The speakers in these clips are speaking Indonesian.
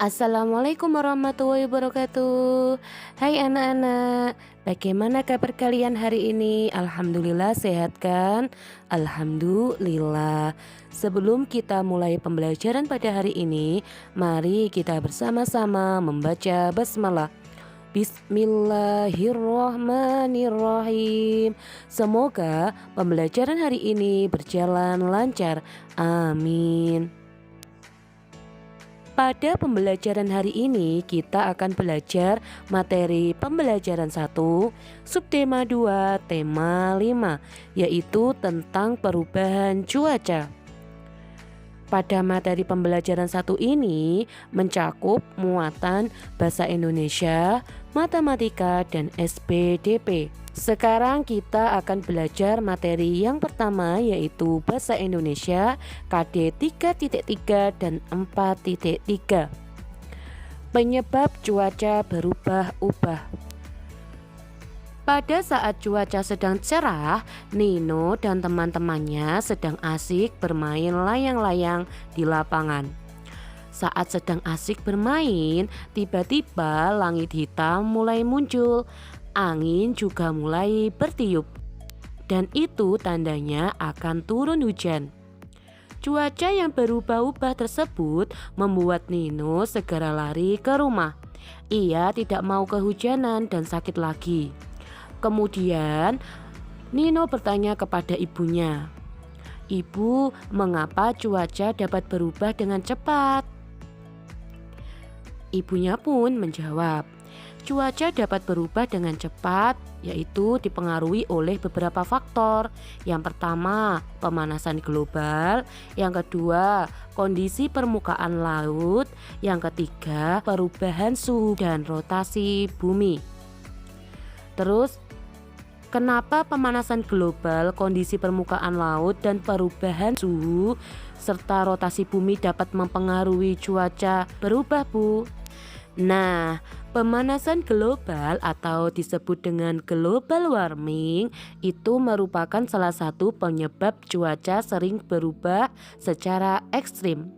Assalamualaikum warahmatullahi wabarakatuh. Hai anak-anak, bagaimana kabar kalian hari ini? Alhamdulillah sehat kan? Alhamdulillah. Sebelum kita mulai pembelajaran pada hari ini, mari kita bersama-sama membaca basmalah. Bismillahirrohmanirrohim. Semoga pembelajaran hari ini berjalan lancar. Amin. Pada pembelajaran hari ini kita akan belajar materi pembelajaran 1, subtema 2, tema 5, yaitu tentang perubahan cuaca. Pada materi pembelajaran 1 ini mencakup muatan bahasa Indonesia, matematika, dan SPDP. Sekarang kita akan belajar materi yang pertama yaitu bahasa Indonesia KD 3.3 dan 4.3. Penyebab cuaca berubah-ubah. Pada saat cuaca sedang cerah, Nino dan teman-temannya sedang asik bermain layang-layang di lapangan. Saat sedang asik bermain, tiba-tiba langit hitam mulai muncul. Angin juga mulai bertiup. Dan itu tandanya akan turun hujan. Cuaca yang berubah-ubah tersebut membuat Nino segera lari ke rumah. Ia tidak mau kehujanan dan sakit lagi. Kemudian Nino bertanya kepada ibunya, "Ibu, mengapa cuaca dapat berubah dengan cepat?" Ibunya pun menjawab, cuaca dapat berubah dengan cepat yaitu dipengaruhi oleh beberapa faktor. Yang pertama, pemanasan global. Yang kedua, kondisi permukaan laut. Yang ketiga, perubahan suhu dan rotasi bumi. Terus, kenapa pemanasan global, kondisi permukaan laut, dan perubahan suhu serta rotasi bumi dapat mempengaruhi cuaca berubah, Bu? Nah, pemanasan global atau disebut dengan global warming itu merupakan salah satu penyebab cuaca sering berubah secara ekstrim.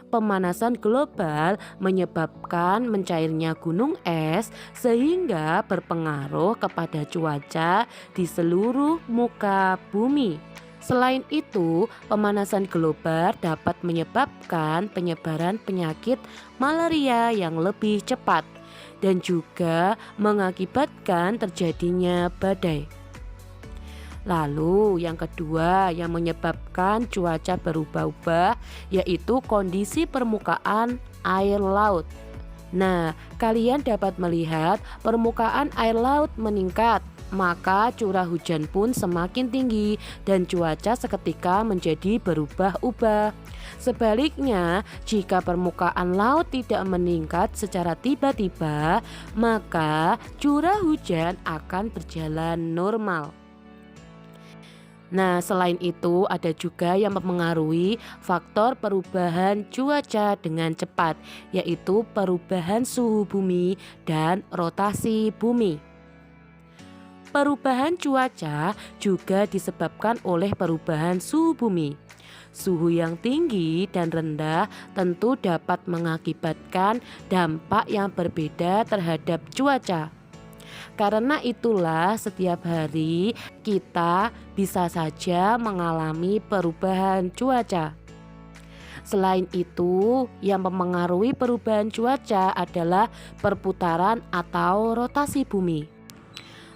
Pemanasan global menyebabkan mencairnya gunung es sehingga berpengaruh kepada cuaca di seluruh muka bumi. Selain itu, pemanasan global dapat menyebabkan penyebaran penyakit malaria yang lebih cepat dan juga mengakibatkan terjadinya badai. Lalu yang kedua yang menyebabkan cuaca berubah-ubah yaitu kondisi permukaan air laut. Nah, kalian dapat melihat permukaan air laut meningkat, maka curah hujan pun semakin tinggi dan cuaca seketika menjadi berubah-ubah. Sebaliknya, jika permukaan laut tidak meningkat secara tiba-tiba, maka curah hujan akan berjalan normal. Nah, selain itu ada juga yang mempengaruhi faktor perubahan cuaca dengan cepat, yaitu perubahan suhu bumi dan rotasi bumi. Perubahan cuaca juga disebabkan oleh perubahan suhu bumi. Suhu yang tinggi dan rendah tentu dapat mengakibatkan dampak yang berbeda terhadap cuaca. Karena itulah setiap hari kita bisa saja mengalami perubahan cuaca. Selain itu, yang mempengaruhi perubahan cuaca adalah perputaran atau rotasi bumi.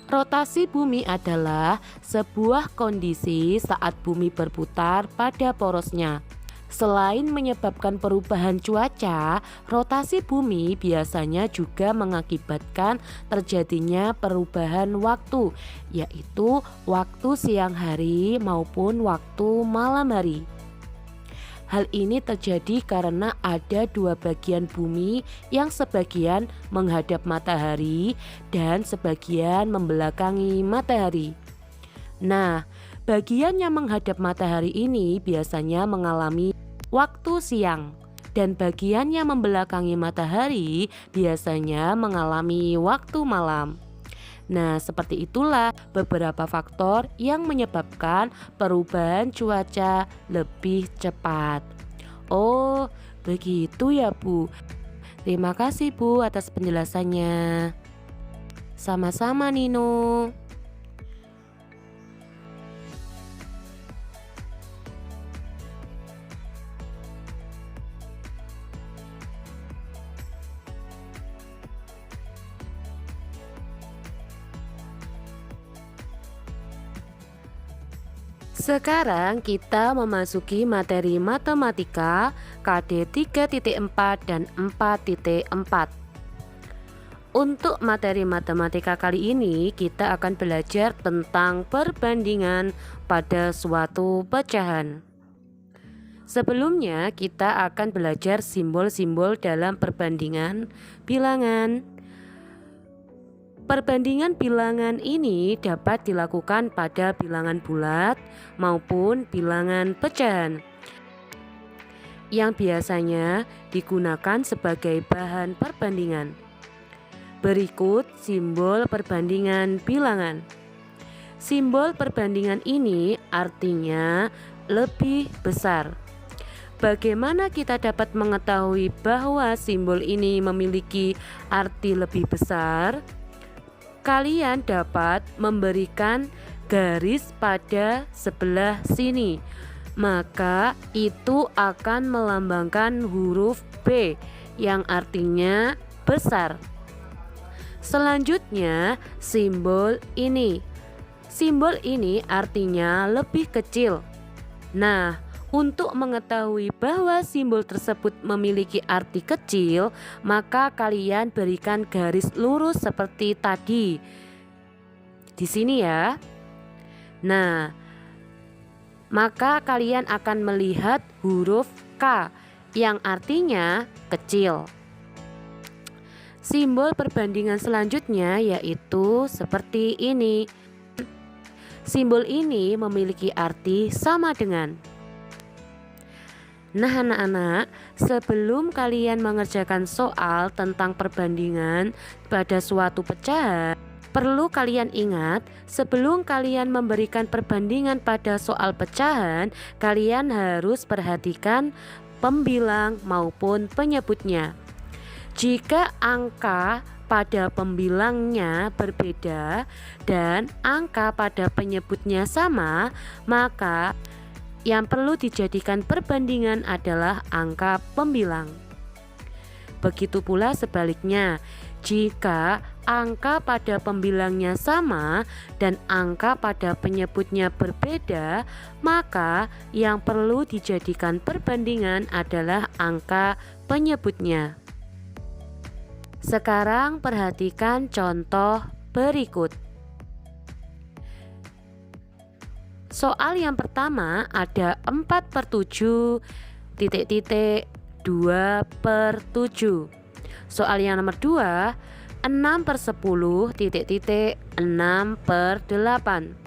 Rotasi bumi adalah sebuah kondisi saat bumi berputar pada porosnya. Selain menyebabkan perubahan cuaca, rotasi bumi biasanya juga mengakibatkan terjadinya perubahan waktu, yaitu waktu siang hari maupun waktu malam hari. Hal ini terjadi karena ada dua bagian bumi yang sebagian menghadap matahari dan sebagian membelakangi matahari. Nah, bagian yang menghadap matahari ini biasanya mengalami waktu siang dan bagian yang membelakangi matahari biasanya mengalami waktu malam. Nah, seperti itulah beberapa faktor yang menyebabkan perubahan cuaca lebih cepat. Oh, begitu ya, Bu. Terima kasih Bu atas penjelasannya. Sama-sama Nino. Sekarang kita memasuki materi matematika KD 3.4 dan 4.4. Untuk materi matematika kali ini kita akan belajar tentang perbandingan pada suatu pecahan. Sebelumnya kita akan belajar simbol-simbol dalam perbandingan bilangan. Perbandingan bilangan ini dapat dilakukan pada bilangan bulat maupun bilangan pecahan yang biasanya digunakan sebagai bahan perbandingan. Berikut simbol perbandingan bilangan. Simbol perbandingan ini artinya lebih besar. Bagaimana kita dapat mengetahui bahwa simbol ini memiliki arti lebih besar? Kalian dapat memberikan garis pada sebelah sini, maka itu akan melambangkan huruf B yang artinya besar. Selanjutnya simbol ini. Simbol ini artinya lebih kecil. Nah, untuk mengetahui bahwa simbol tersebut memiliki arti kecil, maka kalian berikan garis lurus seperti tadi. Di sini ya. Nah, maka kalian akan melihat huruf K yang artinya kecil. Simbol perbandingan selanjutnya yaitu seperti ini. Simbol ini memiliki arti sama dengan. Nah anak-anak, sebelum kalian mengerjakan soal tentang perbandingan pada suatu pecahan, perlu kalian ingat, sebelum kalian memberikan perbandingan pada soal pecahan, kalian harus perhatikan pembilang maupun penyebutnya. Jika angka pada pembilangnya berbeda dan angka pada penyebutnya sama, maka yang perlu dijadikan perbandingan adalah angka pembilang. Begitu pula sebaliknya, jika angka pada pembilangnya sama dan angka pada penyebutnya berbeda, maka yang perlu dijadikan perbandingan adalah angka penyebutnya. Sekarang perhatikan contoh berikut. Soal yang pertama ada 4/7 2/7. Soal yang nomor 2 6/10 6/8.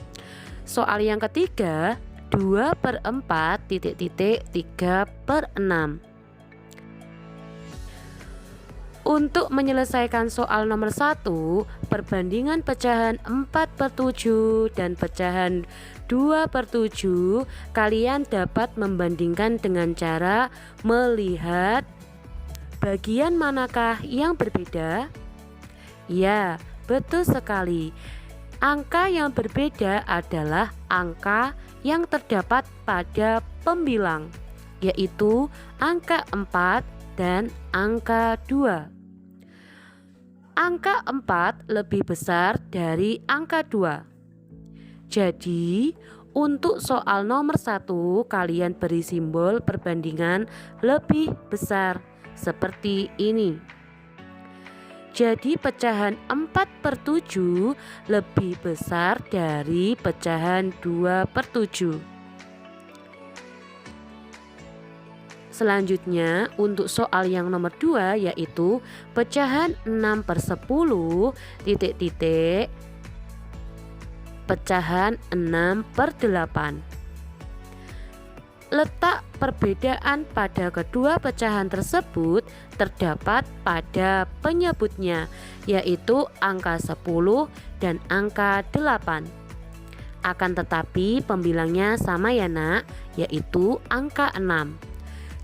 Soal yang ketiga 2/4 3/6. Untuk menyelesaikan soal nomor 1, perbandingan pecahan 4/7 dan pecahan 2/7, kalian dapat membandingkan dengan cara melihat bagian manakah yang berbeda? Ya, betul sekali. Angka yang berbeda adalah angka yang terdapat pada pembilang, yaitu angka 4 dan angka 2. Angka 4 lebih besar dari angka 2. Jadi, untuk soal nomor 1 kalian beri simbol perbandingan lebih besar seperti ini. Jadi pecahan 4/7 lebih besar dari pecahan 2/7. Selanjutnya untuk soal yang nomor 2 yaitu pecahan 6/10 pecahan 6/8. Letak perbedaan pada kedua pecahan tersebut terdapat pada penyebutnya, yaitu angka 10 dan angka 8. Akan tetapi pembilangnya sama ya nak, yaitu angka 6.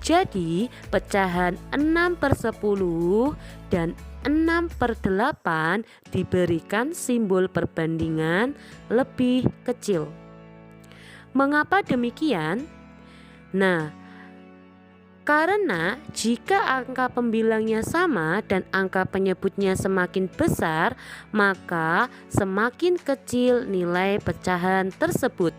Jadi pecahan 6/10 dan 6/8 diberikan simbol perbandingan lebih kecil. Mengapa demikian? Nah, karena jika angka pembilangnya sama dan angka penyebutnya semakin besar, maka semakin kecil nilai pecahan tersebut.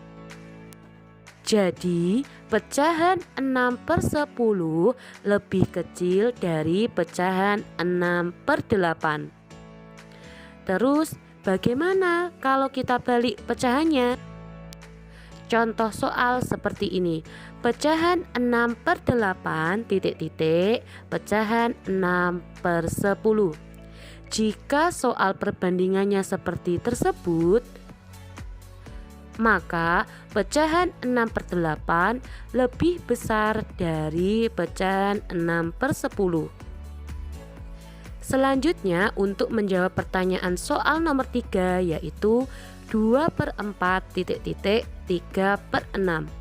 Jadi, pecahan 6/10 lebih kecil dari pecahan 6/8. Terus, bagaimana kalau kita balik pecahannya? Contoh soal seperti ini. Pecahan 6/8 titik-titik, pecahan 6/10. Jika soal perbandingannya seperti tersebut, maka pecahan 6/8 lebih besar dari pecahan 6/10. Selanjutnya untuk menjawab pertanyaan soal nomor 3 yaitu 2/4 titik-titik 3/6.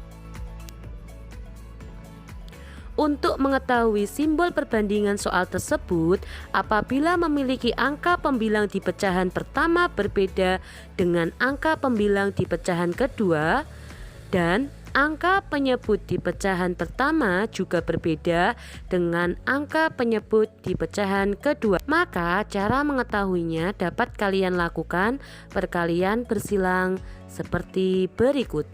Untuk mengetahui simbol perbandingan soal tersebut, apabila memiliki angka pembilang di pecahan pertama berbeda dengan angka pembilang di pecahan kedua dan angka penyebut di pecahan pertama juga berbeda dengan angka penyebut di pecahan kedua, maka cara mengetahuinya dapat kalian lakukan perkalian bersilang seperti berikut.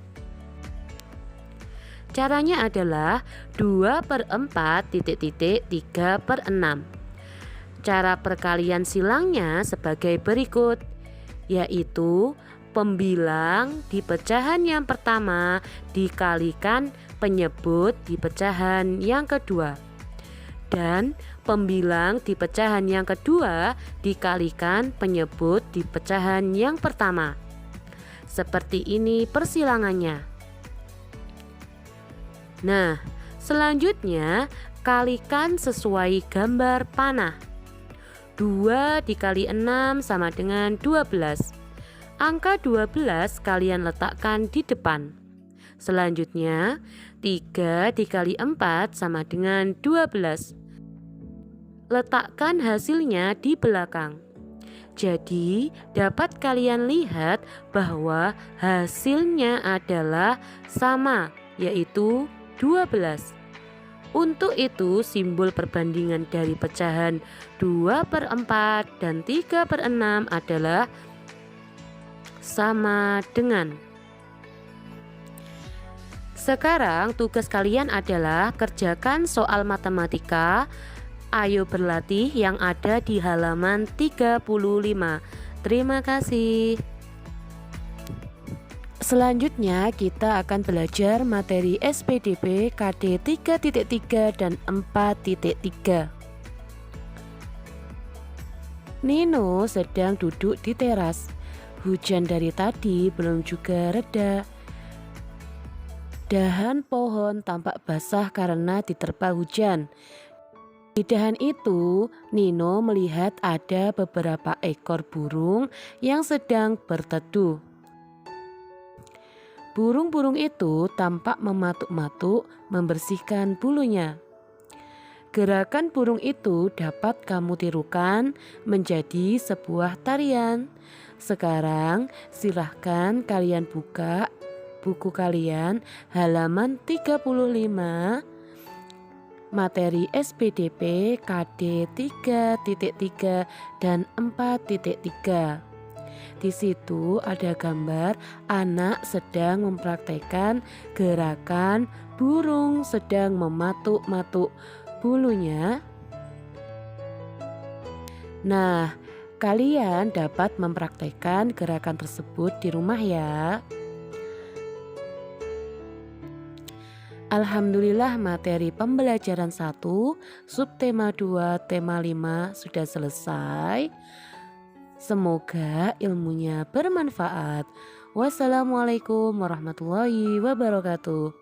Caranya adalah 2/4 titik-titik 3/6. Cara perkalian silangnya sebagai berikut, yaitu pembilang di pecahan yang pertama dikalikan penyebut di pecahan yang kedua, dan pembilang di pecahan yang kedua dikalikan penyebut di pecahan yang pertama. Seperti ini persilangannya. Nah, selanjutnya kalikan sesuai gambar panah. 2 dikali 6 sama dengan 12. Angka 12 kalian letakkan di depan. Selanjutnya 3 dikali 4 sama dengan 12. Letakkan hasilnya di belakang. Jadi dapat kalian lihat bahwa hasilnya adalah sama, yaitu 12. Untuk itu simbol perbandingan dari pecahan 2/4 dan 3/6 adalah sama dengan. Sekarang tugas kalian adalah kerjakan soal matematika Ayo Berlatih yang ada di halaman 35. Terima kasih. Selanjutnya kita akan belajar materi SPDP KD 3.3 dan 4.3. Nino sedang duduk di teras. Hujan dari tadi belum juga reda. Dahan pohon tampak basah karena diterpa hujan. Di dahan itu, Nino melihat ada beberapa ekor burung yang sedang berteduh. Burung-burung itu tampak mematuk-matuk membersihkan bulunya. Gerakan burung itu dapat kamu tirukan menjadi sebuah tarian. Sekarang silahkan kalian buka buku kalian halaman 35 materi SPDP KD 3.3 dan 4.3. Di situ ada gambar anak sedang mempraktekkan gerakan burung sedang mematuk-matuk bulunya. Nah, kalian dapat mempraktekkan gerakan tersebut di rumah ya. Alhamdulillah materi pembelajaran 1, subtema 2, tema 5 sudah selesai. Semoga ilmunya bermanfaat. Wassalamualaikum warahmatullahi wabarakatuh.